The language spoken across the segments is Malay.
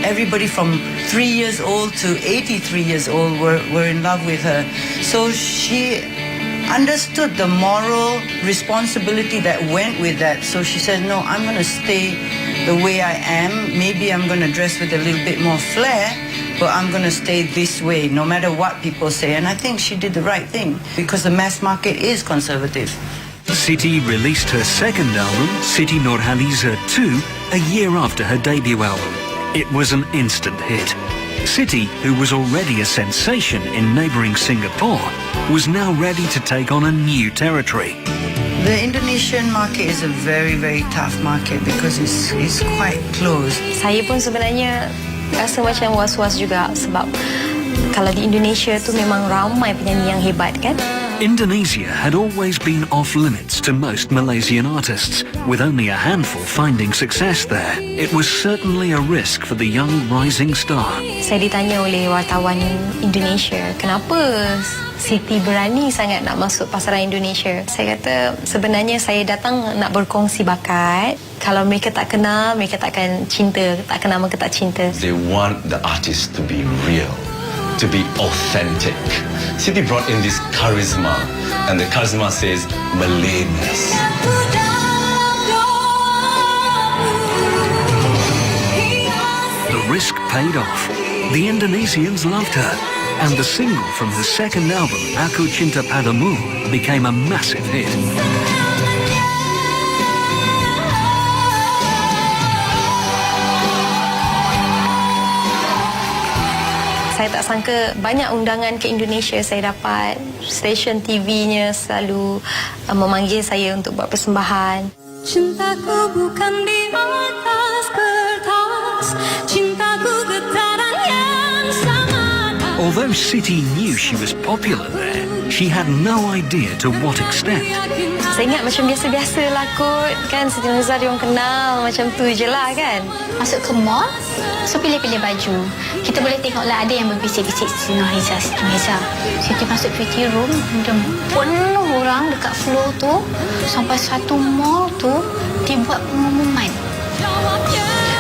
everybody from 3 years old to 83 years old were in love with her. So she understood the moral responsibility that went with that. So she said, no, I'm going to stay the way I am. Maybe I'm going to dress with a little bit more flair, but I'm going to stay this way, no matter what people say. And I think she did the right thing, because the mass market is conservative. Siti released her second album, Siti Nurhaliza 2, a year after her debut album. It was an instant hit. Siti, who was already a sensation in neighbouring Singapore, was now ready to take on a new territory. The Indonesian market is a very, very tough market because it's quite closed. Saya pun sebenarnya rasa macam was-was juga, sebab kalau di Indonesia tu memang ramai penyanyi yang hebat kan. Indonesia had always been off limits to most Malaysian artists, with only a handful finding success there. It was certainly a risk for the young rising star. Saya ditanya oleh wartawan Indonesia, kenapa Siti berani sangat nak masuk pasaran Indonesia? Saya kata, sebenarnya saya datang nak berkongsi bakat. Kalau mereka tak kenal, mereka takkan cinta. Tak kenal, mereka tak cinta. They want the artist to be real, to be authentic. Siti brought in this charisma, and the charisma says Malayness. The risk paid off. The Indonesians loved her, and the single from her second album, Aku Cinta Padamu, became a massive hit. Saya tak sangka banyak undangan ke Indonesia saya dapat. Stesen TV-nya selalu memanggil saya untuk buat persembahan. Cintaku bukan di atas kertas, cintaku getaran yang sama. Although Siti knew she was popular there, she had no idea to what extent. Saya ingat macam biasa-biasa lah kot. Kan Siti Nurhaliza dia orang kenal, macam tu je lah kan. Masuk ke mall, so pilih-pilih baju. Kita boleh tengoklah ada yang berbisik-bisik Siti Nurhaliza, Siti Nurhaliza. Siti masuk fitting room, penuh orang dekat floor tu. Sampai satu mall tu, dia buat pengumuman.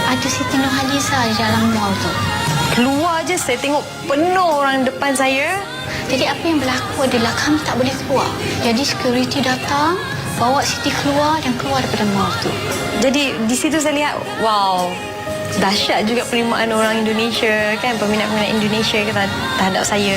Ada Siti Nurhaliza di dalam mall tu. Keluar je saya tengok penuh orang depan saya. Jadi apa yang berlaku adalah kami tak boleh keluar. Jadi security datang, bawa Siti keluar dan keluar daripada mall tu. Jadi di situ saya lihat, wow, dahsyat juga penerimaan orang Indonesia kan, peminat-peminat Indonesia terhadap saya.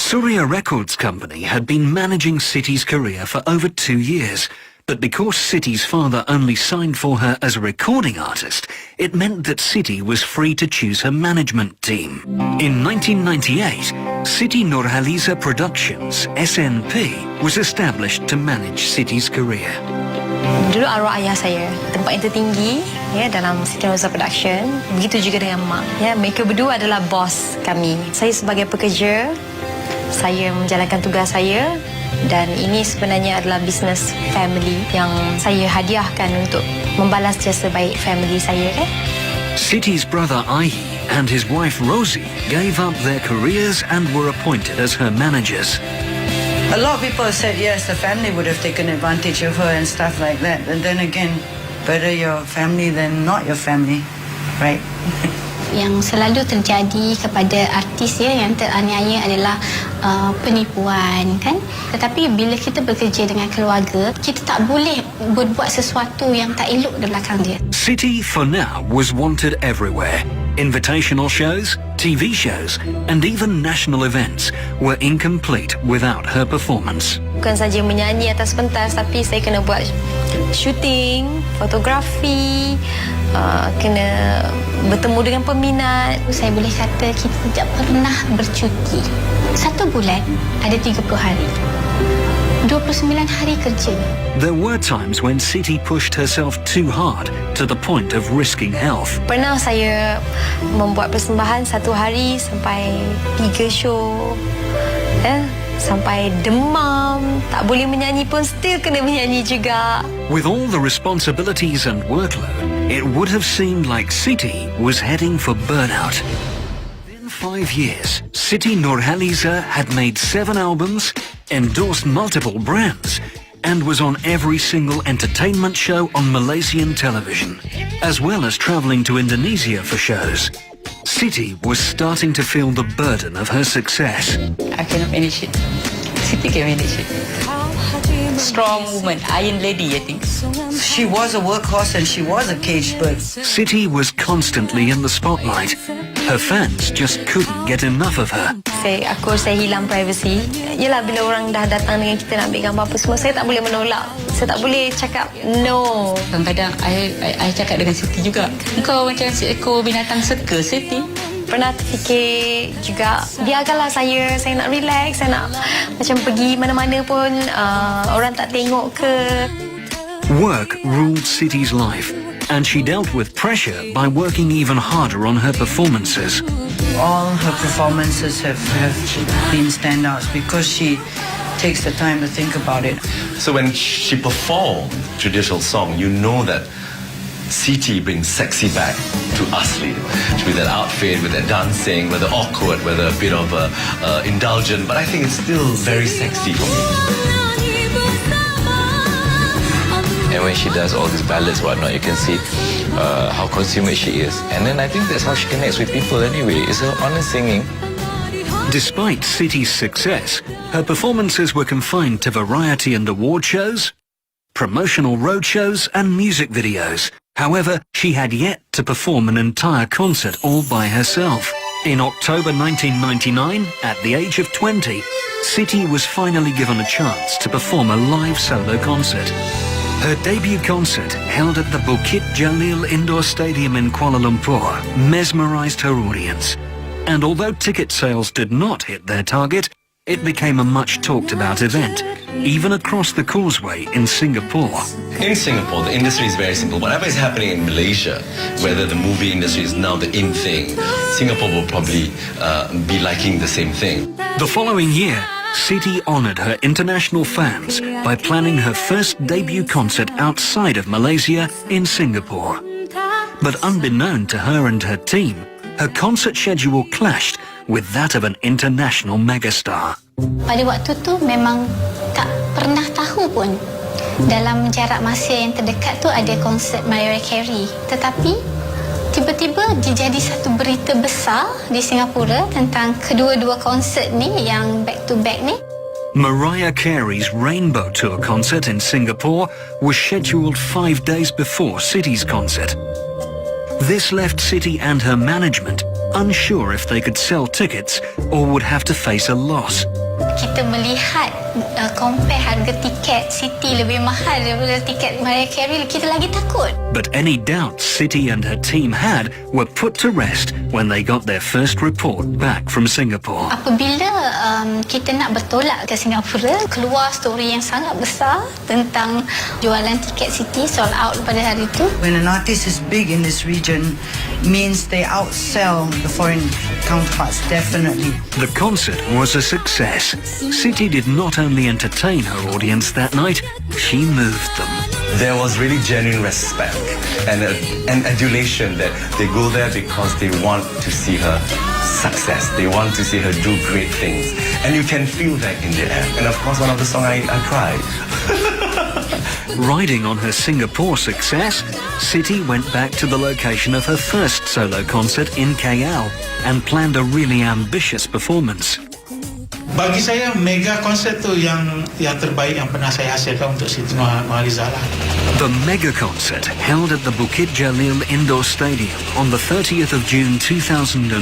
Surya Records Company had been managing Siti's career for over 2 years, but because Siti's father only signed for her as a recording artist, it meant that Siti was free to choose her management team. In 1998, Siti Nurhaliza Productions, SNP, was established to manage Siti's career. Dulu arwah ayah saya, tempat yang tertinggi ya dalam Siti Nurhaliza Production. Begitu juga dengan mak. Ya, mereka berdua adalah bos kami. Saya sebagai pekerja, saya menjalankan tugas saya, dan ini sebenarnya adalah bisnes family yang saya hadiahkan untuk membalas jasa baik family saya kan. Siti's brother Aihi and his wife Rosie gave up their careers and were appointed as her managers. A lot of people said, yes, the family would have taken advantage of her and stuff like that. And then again, better your family than not your family, right? Yang selalu terjadi kepada artis ya yang teraniaya adalah penipuan kan. Tetapi bila kita bekerja dengan keluarga, kita tak boleh berbuat sesuatu yang tak elok di belakang dia. Siti for now was wanted everywhere. Invitational shows, TV shows, and even national events were incomplete without her performance. Bukan saja menyanyi atas pentas, tapi saya kena buat shooting, fotografi, kena bertemu dengan peminat. Saya boleh kata kita tidak pernah bercuti. 1 bulan ada 30 hari. 29 hari kerja. There were times when Siti pushed herself too hard to the point of risking health. Pernah saya membuat persembahan 1 hari sampai 3 show. sampai demam, tak boleh menyanyi pun still kena menyanyi juga. With all the responsibilities and workload, it would have seemed like Siti was heading for burnout. In 5 years, Siti Nurhaliza had made 7 albums, endorsed multiple brands, and was on every single entertainment show on Malaysian television, as well as travelling to Indonesia for shows. Siti was starting to feel the burden of her success. I cannot manage it. Siti can manage it. Strong woman, iron lady, I think. She was a workhorse and she was a caged bird. Siti was constantly in the spotlight. Her fans just couldn't get enough of her. Saya hilang privacy. Yelah, bila orang dah datang dengan kita nak ambil gambar apa semua, saya tak boleh menolak. Saya tak boleh cakap no. Kadang-kadang I cakap dengan Siti juga, kau macam seekor binatang seka, Siti. Pernah terfikir juga, biarkanlah saya nak relax, saya nak macam pergi mana-mana pun orang tak tengok ke. Work ruled Siti's life, and she dealt with pressure by working even harder on her performances. All her performances have been standouts because she takes the time to think about it. So when she performed traditional song, you know that Siti brings sexy back to Asli. With that outfit, with that dancing, whether awkward, whether a bit of indulgent, but I think it's still very sexy for me. And when she does all these ballads, whatnot, you can see how consummate she is. And then I think that's how she connects with people anyway. It's her honest singing. Despite Siti's success, her performances were confined to variety and award shows, promotional roadshows and music videos. However, she had yet to perform an entire concert all by herself. In October 1999, at the age of 20, Siti was finally given a chance to perform a live solo concert. Her debut concert, held at the Bukit Jalil Indoor Stadium in Kuala Lumpur, mesmerized her audience. And although ticket sales did not hit their target, it became a much talked about event, even across the causeway in Singapore. In Singapore, the industry is very simple. Whatever is happening in Malaysia, whether the movie industry is now the in thing, Singapore will probably be liking the same thing. The following year, Siti honoured her international fans by planning her first debut concert outside of Malaysia in Singapore. But unbeknown to her and her team, her concert schedule clashed with that of an international megastar. Pada waktu tu memang tak pernah tahu pun dalam jarak masa yang terdekat tu ada konsert Mariah Carey. Tetapi tiba-tiba dia jadi satu berita besar di Singapura tentang kedua-dua konsert ni yang back to back ni. Mariah Carey's Rainbow Tour concert in Singapore was scheduled 5 days before Siti's concert. This left Siti and her management unsure if they could sell tickets or would have to face a loss. Kita melihat compare harga tiket Siti lebih mahal daripada tiket Mariah Carey, kita lagi takut. But any doubts Siti and her team had were put to rest when they got their first report back from Singapore. Apabila kita nak bertolak ke Singapura, keluar story yang sangat besar tentang jualan tiket Siti sold out pada hari itu. When an artist is big in this region, means they outsell the foreign counterparts, definitely. The concert was a success. Siti did not only entertain her audience that night, she moved them. There was really genuine respect and adulation that they go there because they want to see her success. They want to see her do great things. And you can feel that in the air. And of course, one of the songs I cried. Riding on her Singapore success, Siti went back to the location of her first solo concert in KL and planned a really ambitious performance. Bagi saya, mega concert tu yang terbaik yang pernah saya hasilkan untuk Siti Nurhaliza lah. The mega concert, held at the Bukit Jalil Indoor Stadium on the 30th of June 2001,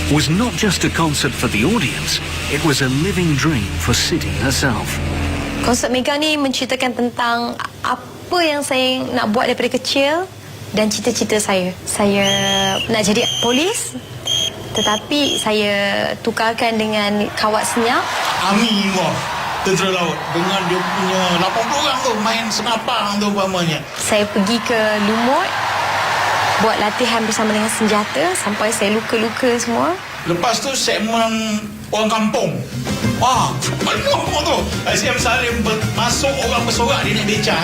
was not just a concert for the audience, it was a living dream for Siti herself. Konsert mega ni menceritakan tentang apa yang saya nak buat daripada kecil dan cita-cita saya. Saya nak jadi polis, tetapi saya tukarkan dengan kawat senyap. Amin Allah, tentera laut dengan dia punya 80 orang tu main senapang tu umpamanya. Saya pergi ke Lumut, buat latihan bersama dengan senjata sampai saya luka-luka semua. Lepas tu segmen orang kampung. Wah, penuh tu. Siap Salim masuk orang bersorak dia naik beca.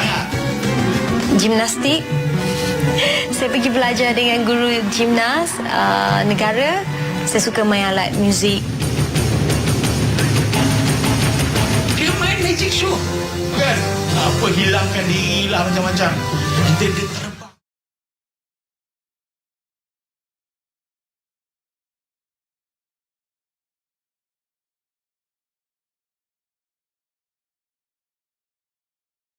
Gimnastik. Saya pergi belajar dengan guru gimnas negara. Saya suka main alat muzik. Dia main magic show. Kan? Apa hilangkan diri lah macam-macam. Dia